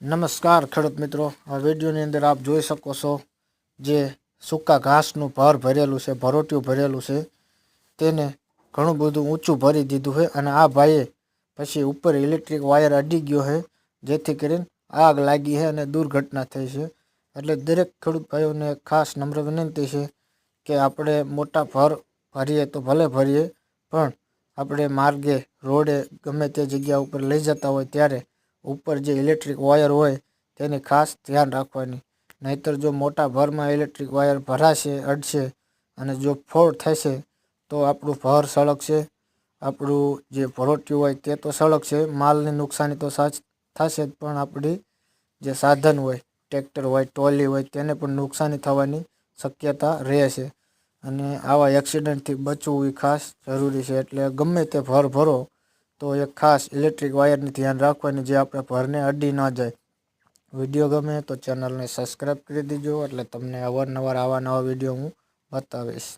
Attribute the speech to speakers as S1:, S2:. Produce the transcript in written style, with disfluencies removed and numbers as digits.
S1: नमस्कार खेडूत मित्रों, आ वीडियोनी अंदर आप जोई शको छो जे सूका घासनुं भर भरेलुं छे, भरोटियुं भरेलुं छे तेने घणुं बधुं ऊंचुं भरी दीधुं है। अने आ भाईए पछी उपर इलेक्ट्रिक वायर अडी गयो है, जेथी करीने आग लागी है अने दुर्घटना थई छे। एटले दरेक खेडूत भाईओने खास नम्र विनंती छे के आपणे मोटा भर भरीए तो भले भरीए, पण आपणे मार्गे रोडे गमे ते जग्या उपर लई जता होय त्यारे ऊपर जे इलेक्ट्रिक वायर होय तेनी खास ध्यान राखवानी। नहीतर जो मोटा भरमां इलेक्ट्रिक वायर भराशे अडशे अने जो फोड़ थशे तो आपणुं भर सळगशे, आपणुं जे भरोटियुं होय ते तो सळगशे, मालने नुकसानी तो थशे, पण आपणी जे साधन होय ट्रेक्टर होय ट्रोली होय तेने पण नुकसानी थवानी शक्यता रहेशे। अने आवा एक्सिडेंटथी बचવું એ ખાસ જરૂરી છે। એટલે ગમે તે ભર ભરો તો એક ખાસ ઇલેક્ટ્રિક વાયરને ધ્યાન રાખવાની જે આપણે ભરને અડી ન જાય। વિડીયો ગમે તો ચેનલને સબસ્ક્રાઈબ કરી દીજો એટલે તમને અવારનવાર આવા નવા વિડીયો હું બતાવીશ।